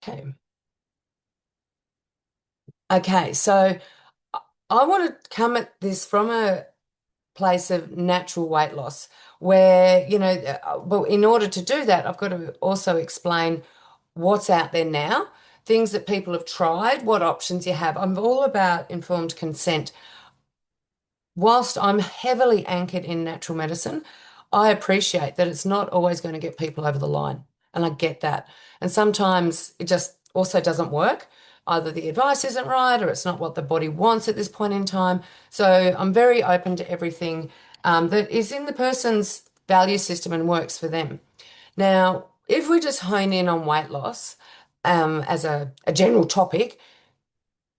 Okay. Okay, so I want to come at this from a place of natural weight loss where, well, in order to do that, I've got to also explain what's out there now, things that people have tried, what options you have. I'm all about informed consent. Whilst I'm heavily anchored in natural medicine, I appreciate that it's not always going to get people over the line. And I get that. And sometimes it just also doesn't work. Either the advice isn't right or it's not what the body wants at this point in time. So I'm very open to everything that is in the person's value system and works for them. Now, if we just hone in on weight loss as a general topic,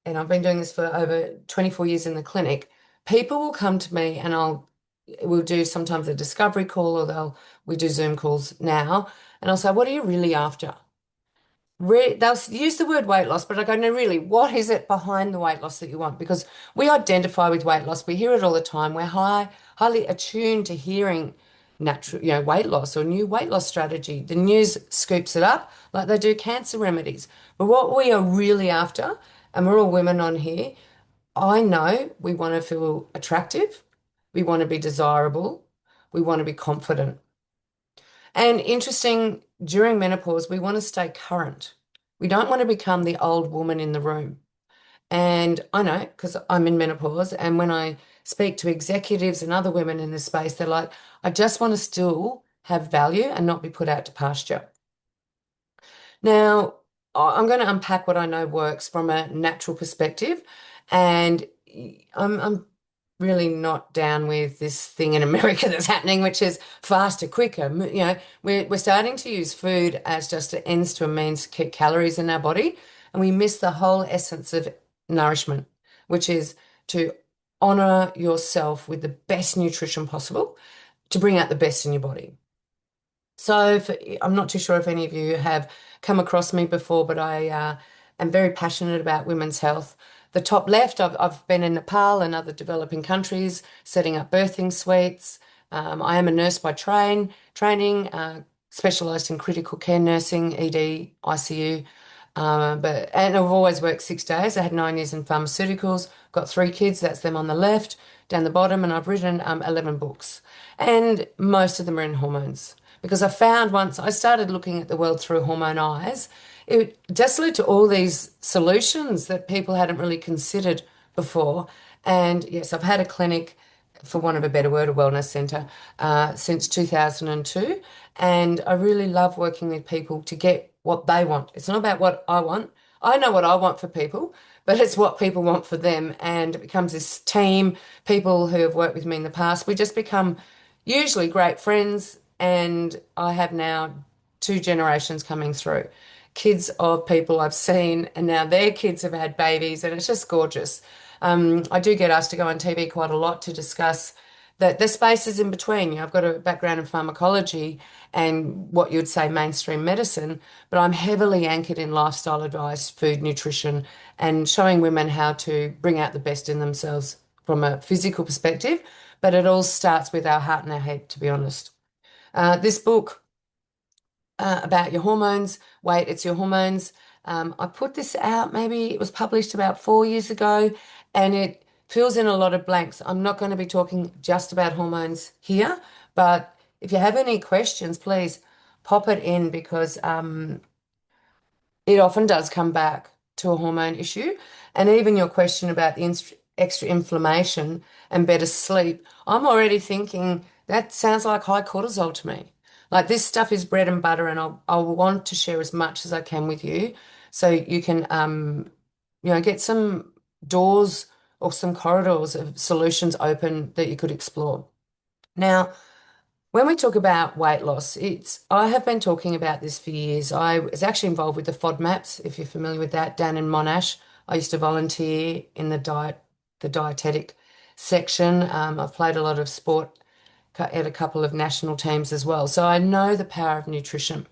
and I've been doing this for over 24 years in the clinic, people will come to me and we'll do sometimes a discovery call or we do Zoom calls now, and I'll say, what are you really after? They'll use the word weight loss, but I go, no, really, what is it behind the weight loss that you want? Because we identify with weight loss. We hear it all the time. We're highly attuned to hearing natural, weight loss or new weight loss strategy. The news scoops it up like they do cancer remedies. But what we are really after, and we're all women on here, I know we want to feel attractive. We want to be desirable. We want to be confident. And interesting, during menopause, we want to stay current. We don't want to become the old woman in the room. And I know because I'm in menopause, and when I speak to executives and other women in this space, they're like, I just want to still have value and not be put out to pasture. Now, I'm going to unpack what I know works from a natural perspective, and I'm really not down with this thing in America that's happening, which is faster, quicker. We're starting to use food as just an ends to a means to keep calories in our body, and we miss the whole essence of nourishment, which is to honor yourself with the best nutrition possible to bring out the best in your body. So I'm not too sure if any of you have come across me before, but I am very passionate about women's health. The top left, I've been in Nepal and other developing countries setting up birthing suites. I am a nurse by training, specialised in critical care nursing, ED, ICU. And I've always worked 6 days. I had 9 years in pharmaceuticals, got three kids, that's them on the left, down the bottom, and I've written 11 books. And most of them are in hormones. Because I found once I started looking at the world through hormone eyes, it just led to all these solutions that people hadn't really considered before. And yes, I've had a clinic, for want of a better word, a wellness centre, since 2002. And I really love working with people to get what they want. It's not about what I want. I know what I want for people, but it's what people want for them. And it becomes this team, people who have worked with me in the past. We just become usually great friends. And I have now two generations coming through. Kids of people I've seen, and now their kids have had babies, and it's just gorgeous. I do get asked to go on TV quite a lot to discuss the spaces in between. I've got a background in pharmacology and what you'd say mainstream medicine, but I'm heavily anchored in lifestyle advice, food, nutrition, and showing women how to bring out the best in themselves from a physical perspective. But it all starts with our heart and our head, to be honest. This book about your hormones, wait, it's your hormones. I put this out, maybe it was published about 4 years ago, and it fills in a lot of blanks. I'm not going to be talking just about hormones here, but if you have any questions, please pop it in because it often does come back to a hormone issue. And even your question about the extra inflammation and better sleep, I'm already thinking that sounds like high cortisol to me. Like this stuff is bread and butter, and I'll want to share as much as I can with you so you can, get some doors or some corridors of solutions open that you could explore. Now, when we talk about weight loss, I have been talking about this for years. I was actually involved with the FODMAPs, if you're familiar with that, down in Monash. I used to volunteer in the dietetic section. I've played a lot of sport at a couple of national teams as well. So I know the power of nutrition.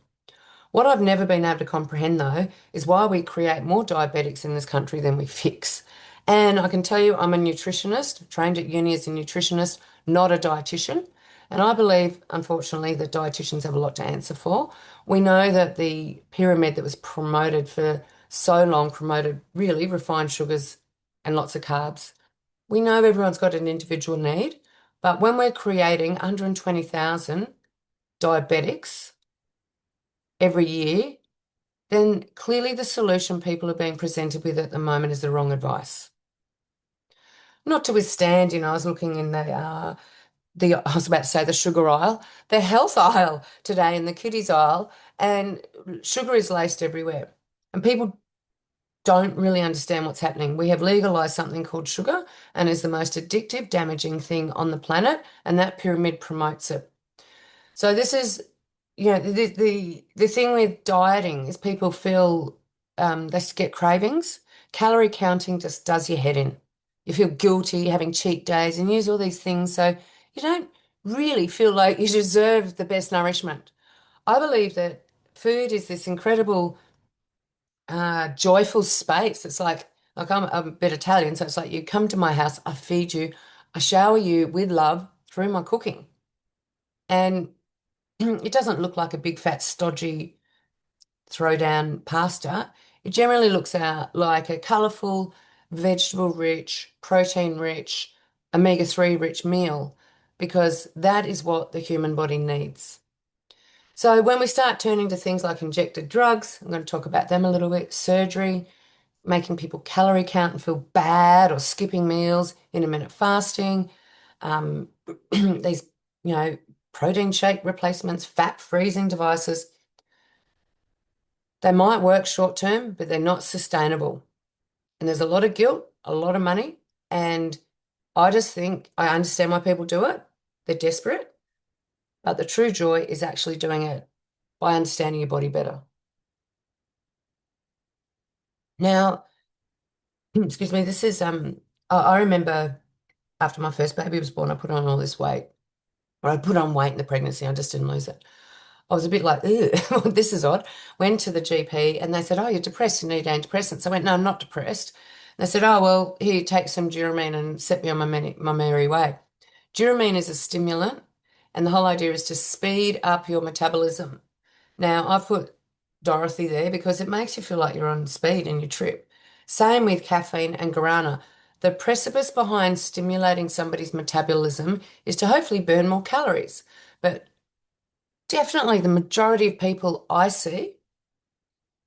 What I've never been able to comprehend, though, is why we create more diabetics in this country than we fix. And I can tell you, I'm a nutritionist, trained at uni as a nutritionist, not a dietitian. And I believe, unfortunately, that dietitians have a lot to answer for. We know that the pyramid that was promoted for so long promoted really refined sugars and lots of carbs. We know everyone's got an individual need, but when we're creating 120,000 diabetics every year, then clearly the solution people are being presented with at the moment is the wrong advice. Not to withstand, I was looking in I was about to say the sugar aisle, the health aisle today in the kiddies aisle, and sugar is laced everywhere. And people don't really understand what's happening. We have legalized something called sugar and is the most addictive, damaging thing on the planet, and that pyramid promotes it. So this is, the thing with dieting is people feel they get cravings. Calorie counting just does your head in. You feel guilty having cheat days and use all these things, so you don't really feel like you deserve the best nourishment. I believe that food is this incredible, joyful space. It's like I'm a bit Italian, so it's like you come to my house, I feed you, I shower you with love through my cooking, and it doesn't look like a big fat stodgy throwdown pasta. It generally looks out like a colourful, vegetable rich, protein rich, omega-3 rich meal because that is what the human body needs. So when we start turning to things like injected drugs, I'm going to talk about them a little bit, surgery, making people calorie count and feel bad, or skipping meals, intermittent fasting, um, these, you know, protein shake replacements, fat freezing devices. They might work short term, but they're not sustainable. And there's a lot of guilt, a lot of money. And I just think I understand why people do it. They're desperate. But the true joy is actually doing it by understanding your body better. Now, excuse me, this is I remember after my first baby was born, I put on all this weight. Or I put on weight in the pregnancy, I just didn't lose it. I was a bit like, ew, this is odd. Went to the GP and they said, oh, you're depressed, you need antidepressants. I went, no, I'm not depressed. And they said, oh, well, here, take some Duramine and set me on my merry way. Duramine is a stimulant, and the whole idea is to speed up your metabolism. Now, I've put Dorothy there because it makes you feel like you're on speed and you trip. Same with caffeine and guarana. The precipice behind stimulating somebody's metabolism is to hopefully burn more calories. But definitely the majority of people I see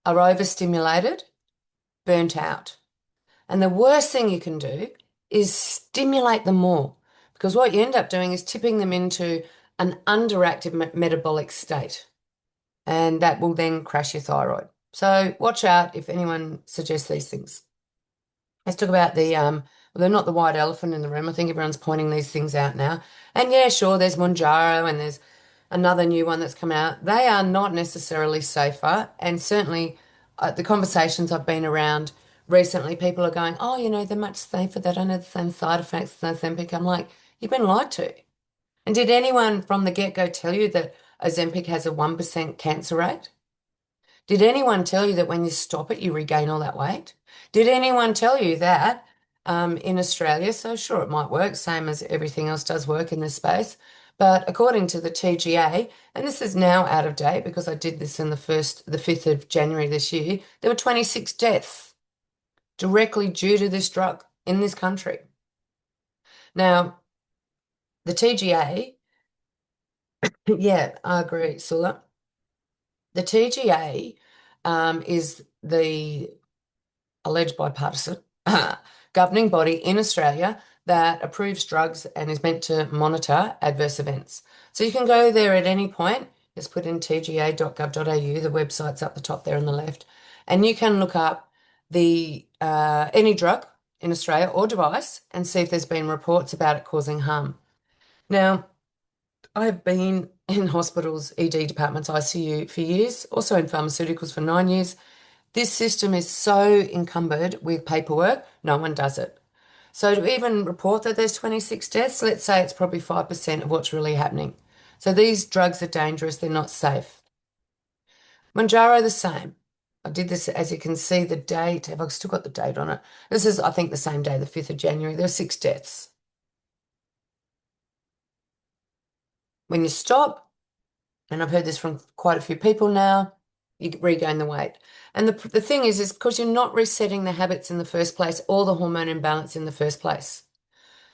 are overstimulated, burnt out. And the worst thing you can do is stimulate them more because what you end up doing is tipping them into an underactive metabolic state. And that will then crash your thyroid. So watch out if anyone suggests these things. Let's talk about well, they're not the white elephant in the room. I think everyone's pointing these things out now. And yeah, sure, there's Monjaro and there's another new one that's come out. They are not necessarily safer. And certainly the conversations I've been around recently, people are going, oh, they're much safer. They don't have the same side effects as Ozempic. I'm like, you've been lied to. And did anyone from the get-go tell you that Ozempic has a 1% cancer rate? Did anyone tell you that when you stop it, you regain all that weight? Did anyone tell you that in Australia? So sure, it might work, same as everything else does work in this space. But according to the TGA, and this is now out of date because I did this in the 5th of January this year, there were 26 deaths directly due to this drug in this country. Now, the TGA, yeah, I agree, Sula. The TGA is the alleged bipartisan governing body in Australia that approves drugs and is meant to monitor adverse events. So you can go there at any point. Just put in tga.gov.au. The website's up the top there on the left, and you can look up the any drug in Australia or device and see if there's been reports about it causing harm. Now, I've been in hospitals, ED departments, ICU for years, also in pharmaceuticals for 9 years. This system is so encumbered with paperwork, no one does it. So to even report that there's 26 deaths, let's say it's probably 5% of what's really happening. So these drugs are dangerous, they're not safe. Manjaro, the same. I did this, as you can see, the date. Have I still got the date on it? This is, I think, the same day, the 5th of January. There were 6 deaths. When you stop, and I've heard this from quite a few people now, you regain the weight. And the thing is because you're not resetting the habits in the first place or the hormone imbalance in the first place.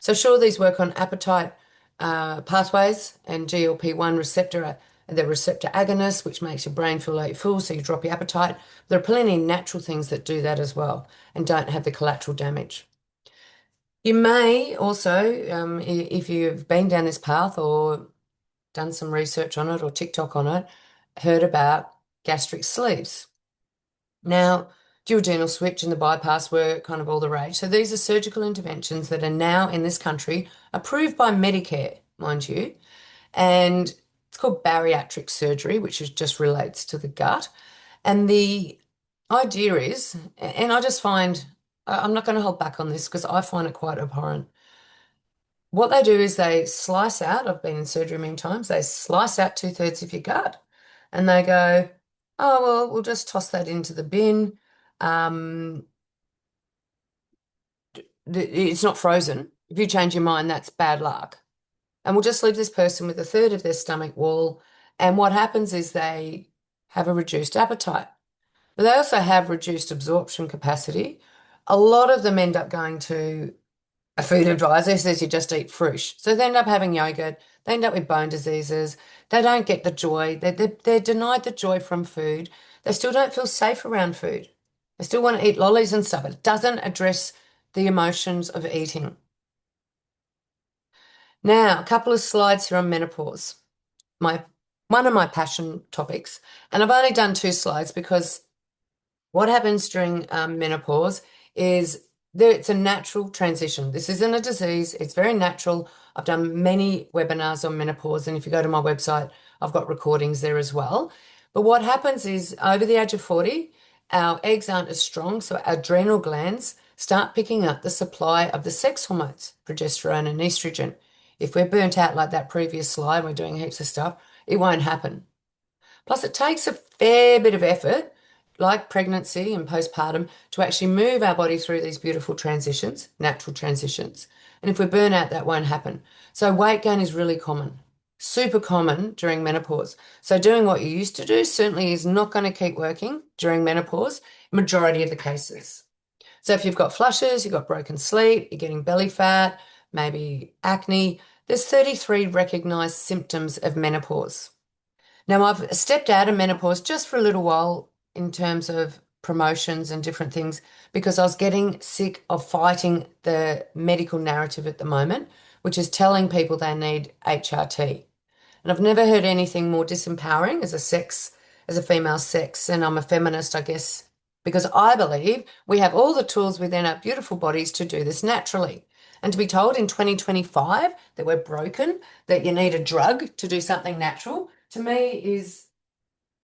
So sure, these work on appetite pathways and GLP-1 receptor, the receptor agonist, which makes your brain feel like you're full, so you drop your appetite. There are plenty of natural things that do that as well and don't have the collateral damage. You may also, if you've been down this path or done some research on it or TikTok on it, heard about gastric sleeves. Now, duodenal switch and the bypass were kind of all the rage. So these are surgical interventions that are now in this country approved by Medicare, mind you, and it's called bariatric surgery, which is just relates to the gut. And the idea is, and I just find, I'm not going to hold back on this because I find it quite abhorrent. What they do is they slice out, I've been in surgery many times, they slice out two-thirds of your gut and they go, oh, well, we'll just toss that into the bin. Um, it's not frozen. If you change your mind, that's bad luck. And we'll just leave this person with a third of their stomach wall. And what happens is they have a reduced appetite, but they also have reduced absorption capacity. A lot of them end up going to a food advisor who says you just eat fruit. So they end up having yogurt. They end up with bone diseases. They don't get the joy. They're denied the joy from food. They still don't feel safe around food. They still want to eat lollies and stuff. It doesn't address the emotions of eating. Now, a couple of slides here on menopause. My one of my passion topics. And I've only done two slides because what happens during menopause is it's a natural transition. This isn't a disease, it's very natural. I've done many webinars on menopause, and if you go to my website, I've got recordings there as well. But what happens is over the age of 40, our eggs aren't as strong, so our adrenal glands start picking up the supply of the sex hormones, progesterone and estrogen. If we're burnt out like that previous slide, we're doing heaps of stuff, it won't happen. Plus, it takes a fair bit of effort, like pregnancy and postpartum, to actually move our body through these beautiful transitions, natural transitions. And if we burn out, that won't happen. So, weight gain is really common, super common during menopause. So, doing what you used to do certainly is not going to keep working during menopause, majority of the cases. So, if you've got flushes, you've got broken sleep, you're getting belly fat, maybe acne, there's 33 recognized symptoms of menopause. Now, I've stepped out of menopause just for a little while in terms of promotions and different things because I was getting sick of fighting the medical narrative at the moment, which is telling people they need HRT. And I've never heard anything more disempowering as a female sex, and I'm a feminist, I guess, because I believe we have all the tools within our beautiful bodies to do this naturally. And to be told in 2025 that we're broken, that you need a drug to do something natural, to me is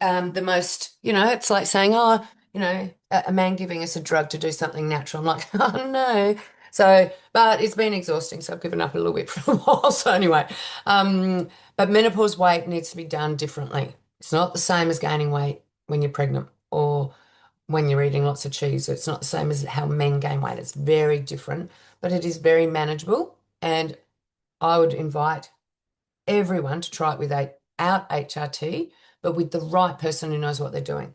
the most, it's like saying, oh, a man giving us a drug to do something natural. I'm like, oh no. So, but it's been exhausting, so I've given up a little bit for a while. So anyway, but menopause weight needs to be done differently. It's not the same as gaining weight when you're pregnant or when you're eating lots of cheese. It's not the same as how men gain weight. It's very different, but it is very manageable. And I would invite everyone to try it without HRT, but with the right person who knows what they're doing.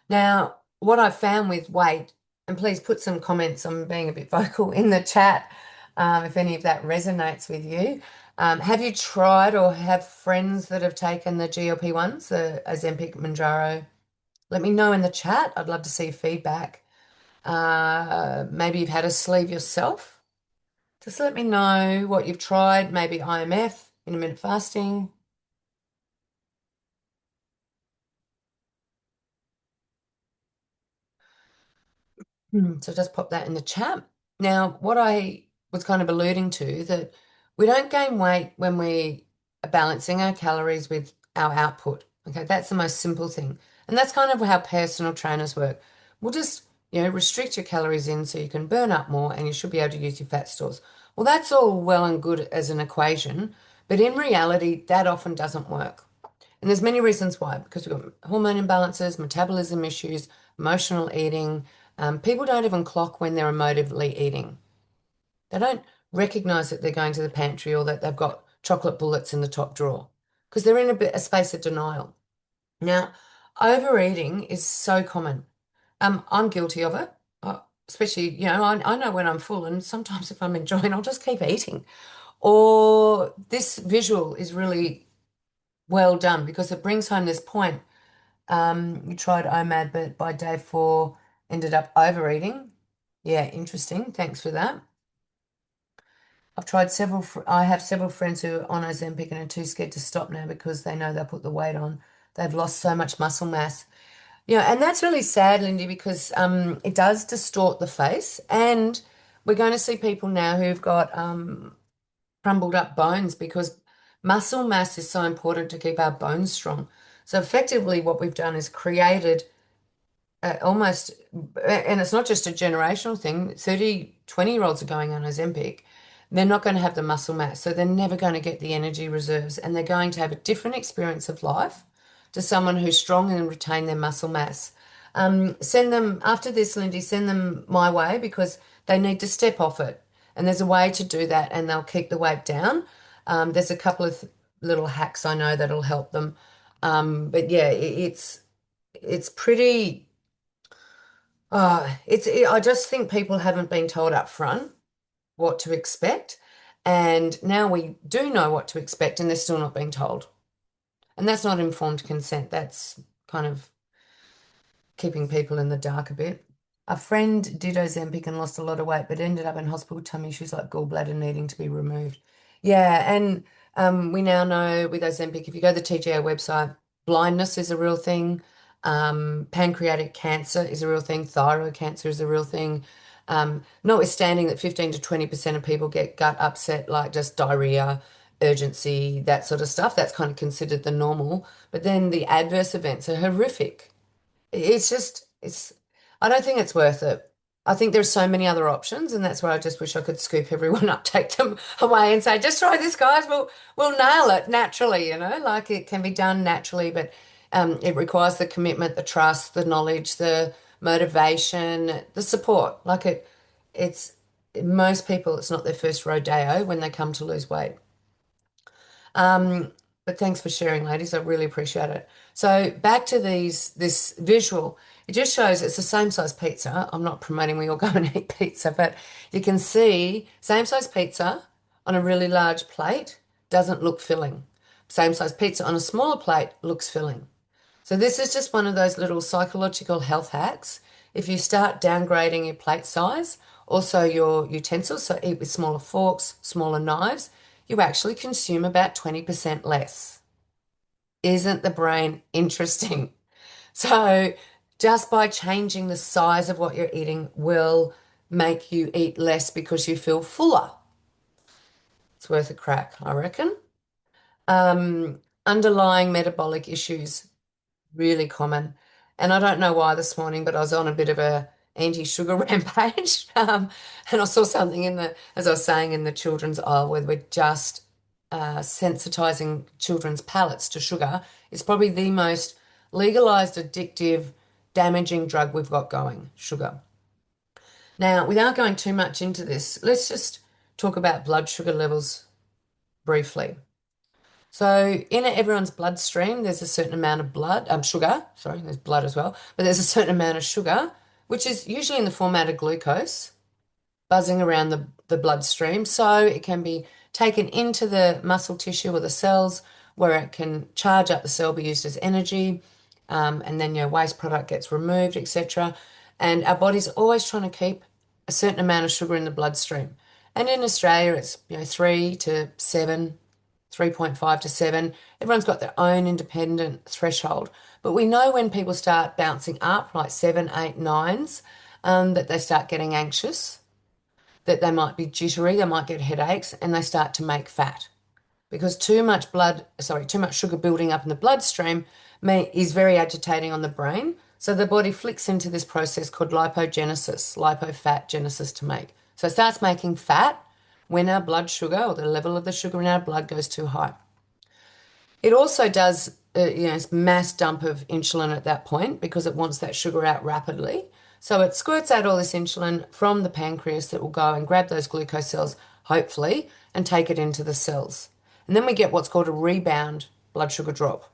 Now, what I've found with weight, and please put some comments on being a bit vocal in the chat if any of that resonates with you. Have you tried or have friends that have taken the GLP-1s, the Ozempic, Manjaro? Let me know in the chat. I'd love to see your feedback. Maybe you've had a sleeve yourself. Just let me know what you've tried, maybe IMF, intermittent fasting. So just pop that in the chat. Now, what I was kind of alluding to that we don't gain weight when we are balancing our calories with our output. Okay, that's the most simple thing. And that's kind of how personal trainers work. We'll just, restrict your calories in so you can burn up more and you should be able to use your fat stores. Well, that's all well and good as an equation, but in reality, that often doesn't work. And there's many reasons why, because we've got hormone imbalances, metabolism issues, emotional eating. People don't even clock when they're emotively eating. They don't recognize that they're going to the pantry or that they've got chocolate bullets in the top drawer because they're in a space of denial. Now, overeating is so common. I'm guilty of it, especially, I know when I'm full, and sometimes if I'm enjoying, I'll just keep eating. Or this visual is really well done because it brings home this point. You tried OMAD, but by day 4 ended up overeating. Yeah, interesting. Thanks for that. I have several friends who are on Ozempic and are too scared to stop now because they know they'll put the weight on. They've lost so much muscle mass. Yeah, and that's really sad, Lindy, because it does distort the face, and we're going to see people now who've got crumbled up bones because muscle mass is so important to keep our bones strong. So effectively, what we've done is created almost, and it's not just a generational thing. 30, 20-year-olds are going on Ozempic. They're not going to have the muscle mass, so they're never going to get the energy reserves, and they're going to have a different experience of life to someone who's strong and retain their muscle mass. Send them after this, Lindy, send them my way because they need to step off it. And there's a way to do that, and they'll keep the weight down. There's a couple of little hacks I know that'll help them. But yeah, it's pretty. I just think people haven't been told up front what to expect, and now we do know what to expect, and they're still not being told. And that's not informed consent. That's kind of keeping people in the dark a bit. A friend did Ozempic and lost a lot of weight, but ended up in hospital tummy issues like gallbladder needing to be removed. Yeah, and we now know with Ozempic, if you go to the TGA website, blindness is a real thing. Pancreatic cancer is a real thing. Thyroid cancer is a real thing. Notwithstanding that 15 to 20% of people get gut upset, like just diarrhea, urgency, that sort of stuff. That's kind of considered the normal. But then the adverse events are horrific. I don't think it's worth it. I think there's so many other options, and that's where I just wish I could scoop everyone up, take them away and say, just try this, guys. We'll nail it naturally, like it can be done naturally, but it requires the commitment, the trust, the knowledge, the motivation, the support. It's most people, it's not their first rodeo when they come to lose weight. Um, but thanks for sharing, ladies. I really appreciate it. So back to this visual. It just shows it's the same size pizza. I'm not promoting we all go and eat pizza, but you can see same size pizza on a really large plate doesn't look filling. Same size pizza on a smaller plate looks filling. So this is just one of those little psychological health hacks. If you start downgrading your plate size, also your utensils, so eat with smaller forks, smaller knives, you actually consume about 20% less. Isn't the brain interesting? So just by changing the size of what you're eating will make you eat less because you feel fuller. It's worth a crack, I reckon. Underlying metabolic issues really common. And I don't know why this morning, but I was on a bit of a anti-sugar rampage. And I saw something as I was saying, in the children's aisle where we're just sensitizing children's palates to sugar. It's probably the most legalized, addictive, damaging drug we've got going, sugar. Now, without going too much into this, let's just talk about blood sugar levels briefly. So in everyone's bloodstream, there's a certain amount of sugar, sorry, there's blood as well, but there's a certain amount of sugar, which is usually in the format of glucose, buzzing around the bloodstream. So it can be taken into the muscle tissue or the cells where it can charge up the cell, be used as energy, and then your waste product gets removed, etc. And our body's always trying to keep a certain amount of sugar in the bloodstream. And in Australia, it's 3 to 7, 3.5 to 7. Everyone's got their own independent threshold. But we know when people start bouncing up, like 7, 8, 9s, that they start getting anxious, that they might be jittery, they might get headaches, and they start to make fat. Because too much sugar building up in the bloodstream is very agitating on the brain. So the body flicks into this process called lipogenesis, lipofat genesis to make. So it starts making fat when our blood sugar or the level of the sugar in our blood goes too high. It also does, mass dump of insulin at that point because it wants that sugar out rapidly. So it squirts out all this insulin from the pancreas that will go and grab those glucose cells, hopefully, and take it into the cells. And then we get what's called a rebound blood sugar drop.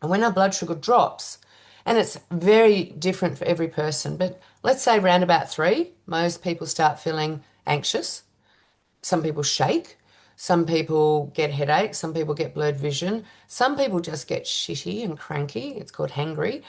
And when our blood sugar drops, and it's very different for every person, but let's say around about 3, most people start feeling anxious. Some people shake. Some people get headaches. Some people get blurred vision. Some people just get shitty and cranky. It's called hangry.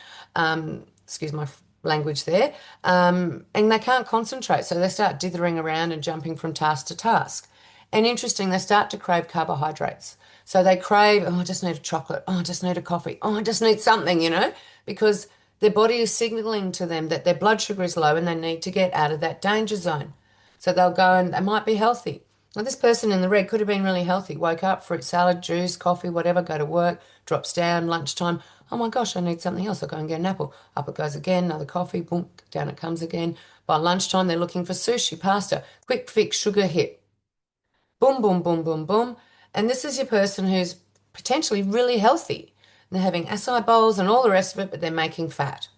Excuse my language there. And they can't concentrate. So they start dithering around and jumping from task to task. And interesting, they start to crave carbohydrates. So they crave, oh, I just need a chocolate. Oh, I just need a coffee. Oh, I just need something, because their body is signaling to them that their blood sugar is low and they need to get out of that danger zone. So they'll go and they might be healthy. Well, this person in the red could have been really healthy. Woke up, fruit salad, juice, coffee, whatever, go to work, drops down, lunchtime. Oh my gosh, I need something else. I'll go and get an apple. Up it goes again, another coffee, boom, down it comes again. By lunchtime, they're looking for sushi, pasta, quick fix, sugar hit. Boom, boom, boom, boom, boom. And this is your person who's potentially really healthy. They're having acai bowls and all the rest of it, but they're making fat.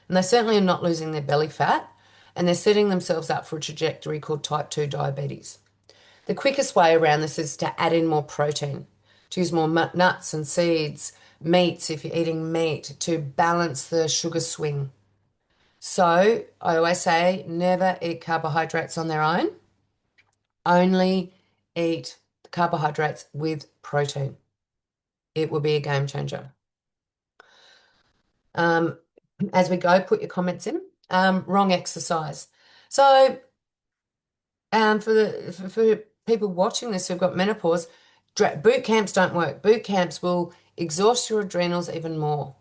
And they certainly are not losing their belly fat. And they're setting themselves up for a trajectory called type 2 diabetes. The quickest way around this is to add in more protein, to use more nuts and seeds, meats if you're eating meat, to balance the sugar swing. So I always say never eat carbohydrates on their own, only eat carbohydrates with protein. It will be a game changer. Um, as we go, put your comments in. Wrong exercise. So for people watching this who've got menopause, boot camps don't work. Boot camps will exhaust your adrenals even more.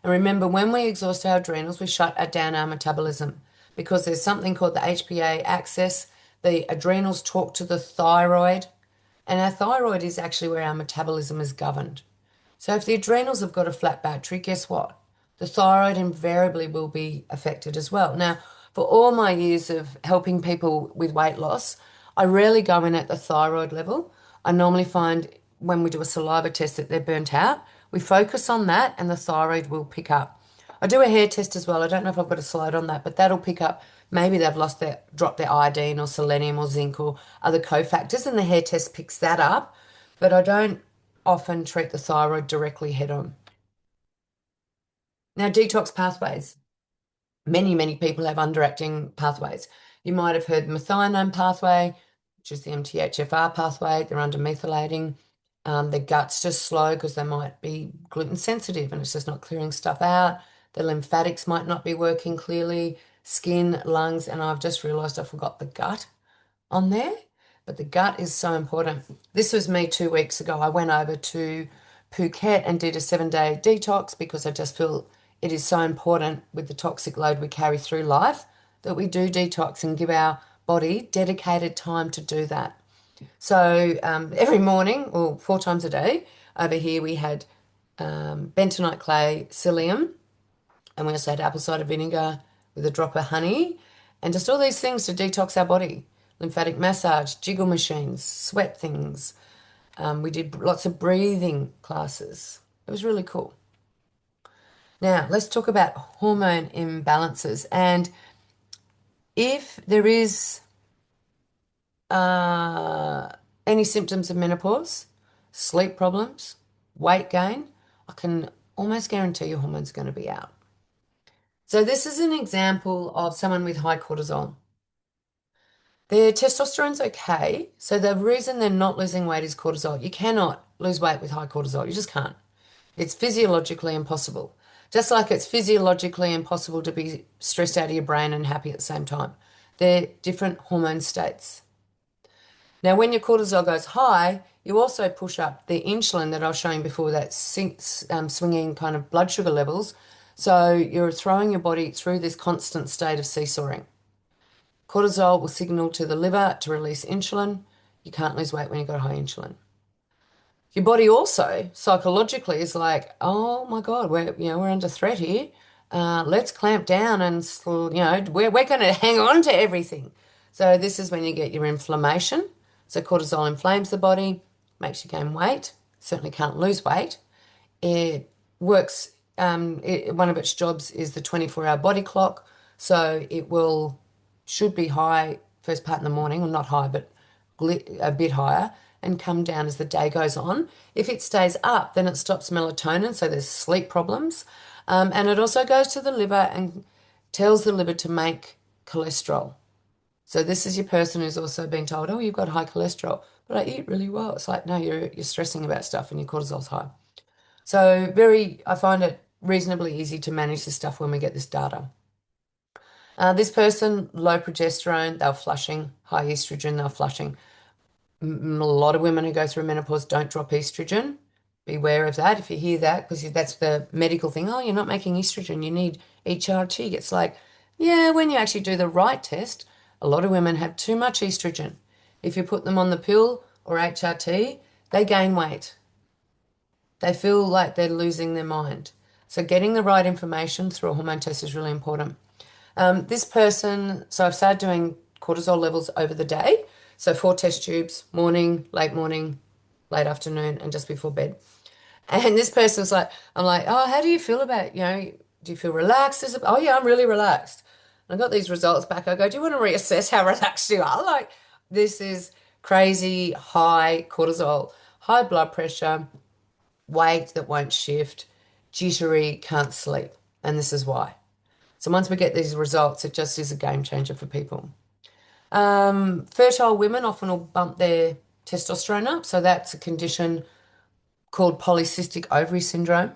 And remember, when we exhaust our adrenals, we shut down our metabolism because there's something called the HPA axis. The adrenals talk to the thyroid, and our thyroid is actually where our metabolism is governed. So if the adrenals have got a flat battery, guess what? The thyroid invariably will be affected as well. Now, for all my years of helping people with weight loss, I rarely go in at the thyroid level. I normally find when we do a saliva test that they're burnt out. We focus on that and the thyroid will pick up. I do a hair test as well. I don't know if I've got a slide on that, but that'll pick up maybe they've dropped their iodine or selenium or zinc or other cofactors, and the hair test picks that up. But I don't often treat the thyroid directly head on. Now, detox pathways. Many people have underacting pathways. You might have heard the methionine pathway, which is the MTHFR pathway. They're under methylating. Their gut's just slow because they might be gluten sensitive and it's just not clearing stuff out. The lymphatics might not be working clearly, skin, lungs, and I've just realized I forgot the gut on there. But the gut is so important. This was me 2 weeks ago. I went over to Phuket and did a 7-day detox because I just feel it is so important with the toxic load we carry through life that we do detox and give our body dedicated time to do that. So every morning, or 4 times a day, over here we had bentonite clay, psyllium, and we also had apple cider vinegar with a drop of honey, and just all these things to detox our body. Lymphatic massage, jiggle machines, sweat things. We did lots of breathing classes. It was really cool. Now, let's talk about hormone imbalances. And if there is uh, any symptoms of menopause, sleep problems, weight gain, I can almost guarantee your hormones are going to be out. So this is an example of someone with high cortisol. Their testosterone's okay. So the reason they're not losing weight is cortisol. You cannot lose weight with high cortisol. You just can't. It's physiologically impossible. Just like it's physiologically impossible to be stressed out of your brain and happy at the same time. They're different hormone states. Now, when your cortisol goes high, you also push up the insulin that I was showing before, that swinging kind of blood sugar levels. So you're throwing your body through this constant state of seesawing. Cortisol will signal to the liver to release insulin. You can't lose weight when you've got high insulin. Your body also psychologically is like, oh my God, we're under threat here. Let's clamp down and we're going to hang on to everything. So this is when you get your inflammation. So cortisol inflames the body, makes you gain weight. Certainly can't lose weight. It works. One of its jobs is the 24-hour body clock. So should be high first part in the morning, or not high, but a bit higher, and come down as the day goes on. If it stays up, then it stops melatonin, so there's sleep problems. And it also goes to the liver and tells the liver to make cholesterol. So this is your person who's also been told, oh, you've got high cholesterol, but I eat really well. It's like, no, you're stressing about stuff and your cortisol's high. So I find it reasonably easy to manage this stuff when we get this data. This person, low progesterone, they're flushing, high estrogen, they're flushing. A lot of women who go through menopause don't drop estrogen. Beware of that if you hear that, because that's the medical thing. Oh, you're not making estrogen, you need HRT. It's like, yeah, when you actually do the right test, a lot of women have too much estrogen. If you put them on the pill or HRT, they gain weight. They feel like they're losing their mind. So getting the right information through a hormone test is really important. This person, so I've started doing cortisol levels over the day. So 4 test tubes, morning, late afternoon, and just before bed. And this person's like, I'm like, oh, how do you feel about, do you feel relaxed? Oh, yeah, I'm really relaxed. And I got these results back. I go, do you want to reassess how relaxed you are? Like, this is crazy high cortisol, high blood pressure, weight that won't shift, jittery, can't sleep. And this is why. So once we get these results, it just is a game changer for people. Fertile women often will bump their testosterone up. So that's a condition called polycystic ovary syndrome.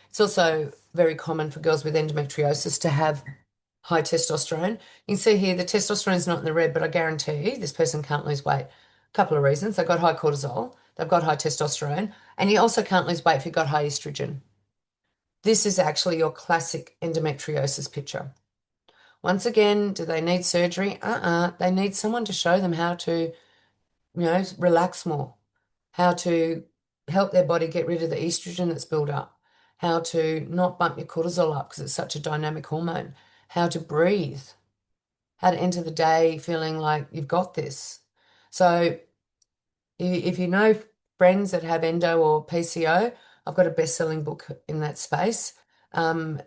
It's also very common for girls with endometriosis to have high testosterone. You can see here the testosterone is not in the red, but I guarantee this person can't lose weight. A couple of reasons. They've got high cortisol, they've got high testosterone, and you also can't lose weight if you've got high estrogen. This is actually your classic endometriosis picture. Once again, do they need surgery? They need someone to show them how to, relax more, how to help their body get rid of the estrogen that's built up, how to not bump your cortisol up because it's such a dynamic hormone, how to breathe, how to enter the day feeling like you've got this. So if you know friends that have endo or PCO, I've got a best-selling book in that space. Um,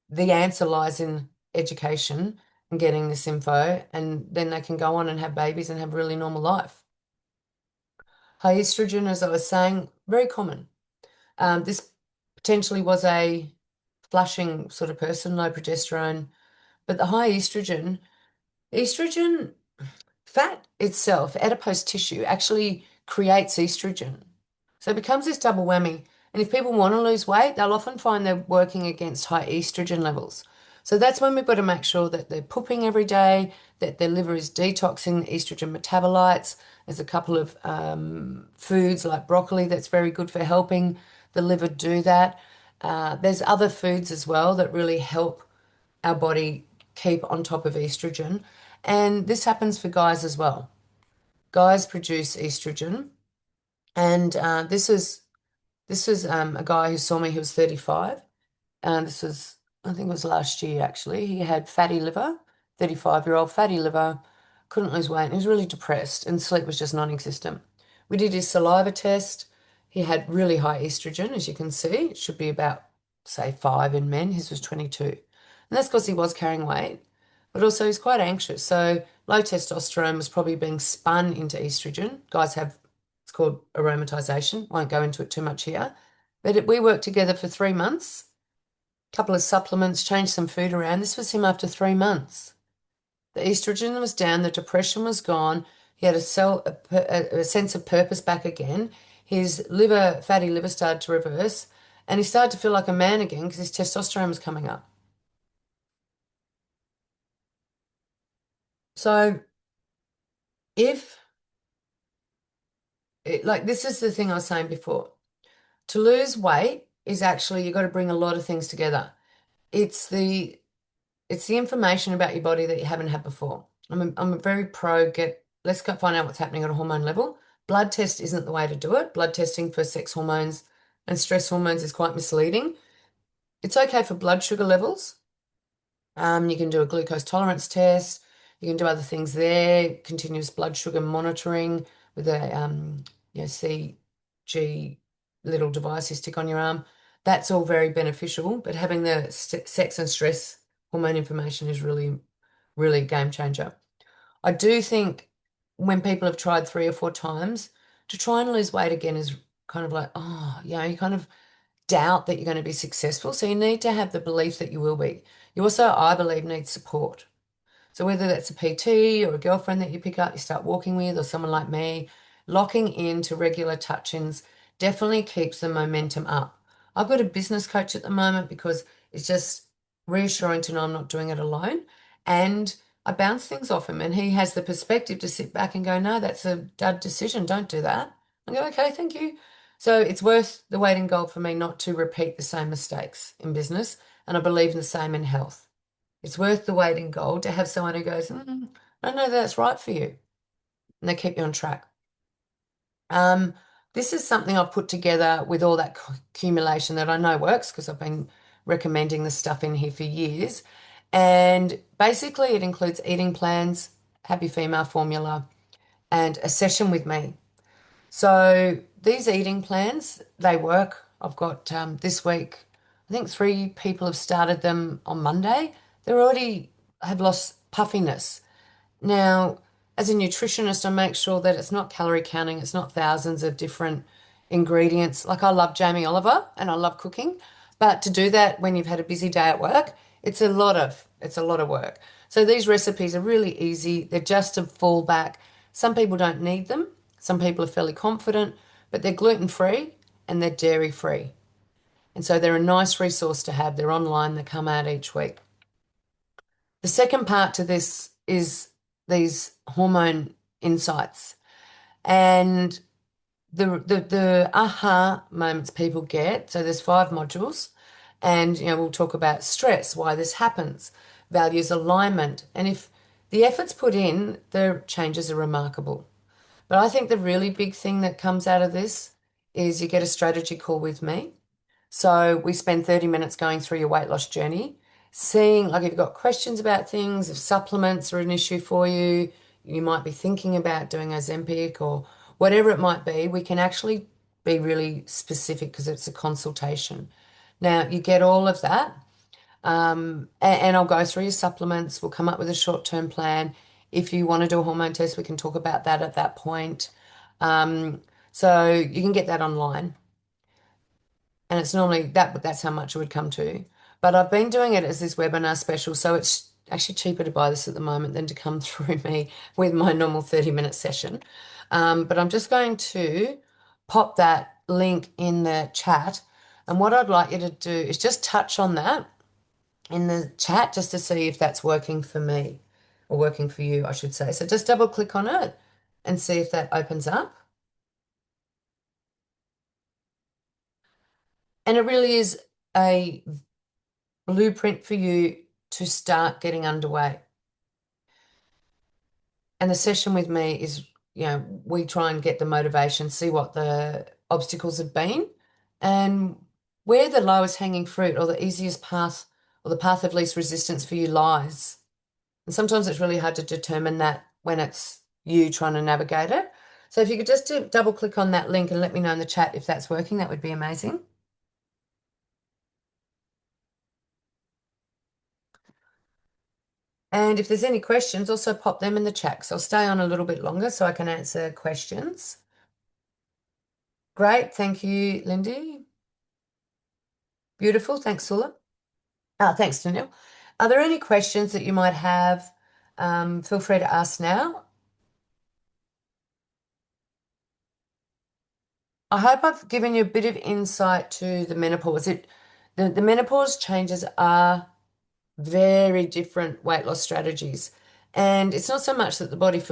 the answer lies in education and getting this info, and then they can go on and have babies and have a really normal life. High estrogen, as I was saying, very common. This potentially was a flushing sort of person, low progesterone, but the high estrogen, fat itself, adipose tissue, actually creates estrogen. So it becomes this double whammy. And if people want to lose weight, they'll often find they're working against high estrogen levels. So that's when we've got to make sure that they're pooping every day, that their liver is detoxing estrogen metabolites. There's a couple of foods like broccoli that's very good for helping the liver do that. There's other foods as well that really help our body keep on top of estrogen. And this happens for guys as well. Guys produce estrogen. And this was a guy who saw me, he was 35. This was, I think it was last year actually. He had fatty liver, 35-year-old fatty liver, couldn't lose weight, and he was really depressed, and sleep was just non-existent. We did his saliva test. He had really high estrogen, as you can see. It should be about, say, 5 in men. His was 22. And that's because he was carrying weight, but also he's quite anxious. So low testosterone was probably being spun into estrogen. Guys have, it's called aromatization. Won't go into it too much here. But we worked together for 3 months, couple of supplements, changed some food around. This was him after 3 months. The estrogen was down, the depression was gone. He had a sense of purpose back again. His liver, fatty liver, started to reverse, and he started to feel like a man again because his testosterone was coming up. So if, like, this is the thing I was saying before, to lose weight is actually, you've got to bring a lot of things together. It's the It's the information about your body that you haven't had before. I'm a very pro let's go find out what's happening at a hormone level. Blood test isn't the way to do it. Blood testing for sex hormones and stress hormones is quite misleading. It's okay for blood sugar levels. You can do a glucose tolerance test. You can do other things there, continuous blood sugar monitoring with a CG little device you stick on your arm. That's all very beneficial, but having the sex and stress hormone information is really, really a game changer. I do think when people have tried 3 or 4 times, To try and lose weight again is kind of like, oh, you kind of doubt that you're going to be successful. So you need to have the belief that you will be. You also, I believe, need support. So whether that's a PT or a girlfriend that you pick up, you start walking with, or someone like me, locking into regular touch-ins definitely keeps the momentum up. I've got a business coach at the moment because it's just reassuring to know I'm not doing it alone. And I bounce things off him, and he has the perspective to sit back and go, no, that's a dud decision. Don't do that. I go, okay, thank you. So it's worth the weight in gold for me not to repeat the same mistakes in business. And I believe in the same in health. It's worth the weight in gold to have someone who goes, I know that's right for you. And they keep you on track. Um, this is something I've put together with all that accumulation that I know works because I've been recommending this stuff in here for years. And basically, it includes eating plans, happy female formula, and a session with me. So these eating plans, they work. I've got this week, I think 3 people have started them on Monday. They're already have lost puffiness. Now, as a nutritionist, I make sure that it's not calorie counting, it's not thousands of different ingredients. Like I love Jamie Oliver and I love cooking, but to do that when you've had a busy day at work, it's a lot of work. So these recipes are really easy. They're just a fallback. Some people don't need them. Some people are fairly confident, but they're gluten-free and they're dairy-free. And so they're a nice resource to have. They're online, they come out each week. The second part to this is these hormone insights and the aha moments people get. So there's 5 modules, and we'll talk about stress, why this happens, values alignment, and if the effort's put in, the changes are remarkable. But I think the really big thing that comes out of this is you get a strategy call with me. So we spend 30 minutes going through your weight loss journey, seeing like if you've got questions about things, if supplements are an issue for you, you might be thinking about doing Ozempic or whatever it might be, we can actually be really specific because it's a consultation. Now, you get all of that, and I'll go through your supplements. We'll come up with a short-term plan. If you want to do a hormone test, we can talk about that at that point. Um, so you can get that online and it's normally that's how much it would come to. But I've been doing it as this webinar special, so it's actually cheaper to buy this at the moment than to come through me with my normal 30-minute session. But I'm just going to pop that link in the chat. And what I'd like you to do is just touch on that in the chat just to see if that's working for me or working for you, I should say. So just double click on it and see if that opens up. And it really is a blueprint for you to start getting underway. And the session with me is, we try and get the motivation, see what the obstacles have been and where the lowest hanging fruit or the easiest path or the path of least resistance for you lies. And sometimes it's really hard to determine that when it's you trying to navigate it. So if you could just double click on that link and let me know in the chat if that's working, that would be amazing. And if there's any questions, also pop them in the chat. So I'll stay on a little bit longer so I can answer questions. Great. Thank you, Lindy. Beautiful. Thanks, Sula. Thanks, Daniel. Are there any questions that you might have? Feel free to ask now. I hope I've given you a bit of insight to the menopause. The menopause changes are very different weight loss strategies. And it's not so much that the body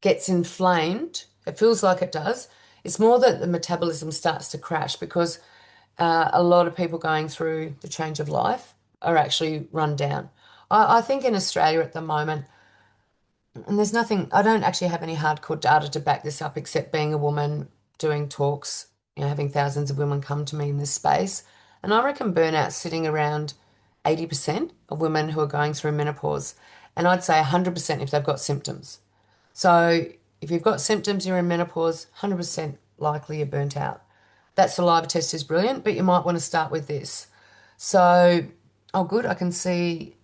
gets inflamed, it feels like it does. It's more that the metabolism starts to crash because a lot of people going through the change of life are actually run down. I think in Australia at the moment, and there's nothing, I don't actually have any hardcore data to back this up except being a woman doing talks, having thousands of women come to me in this space. And I reckon burnout's sitting around 80% of women who are going through menopause. And I'd say 100% if they've got symptoms. So if you've got symptoms, you're in menopause, 100% likely you're burnt out. That saliva test is brilliant, but you might want to start with this. So, oh, good, I can see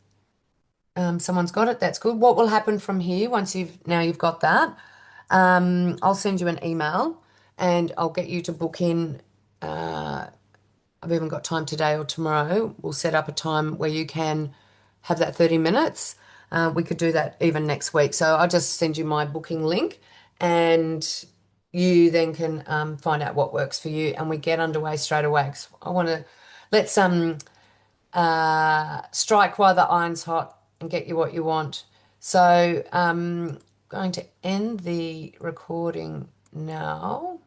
someone's got it. That's good. What will happen from here once you've got that? I'll send you an email and I'll get you to book in. Uh, I've even got time today or tomorrow. We'll set up a time where you can have that 30 minutes. We could do that even next week. So I'll just send you my booking link and you then can find out what works for you and we get underway straight away. 'Cause I want to let's strike while the iron's hot and get you what you want. So going to end the recording now.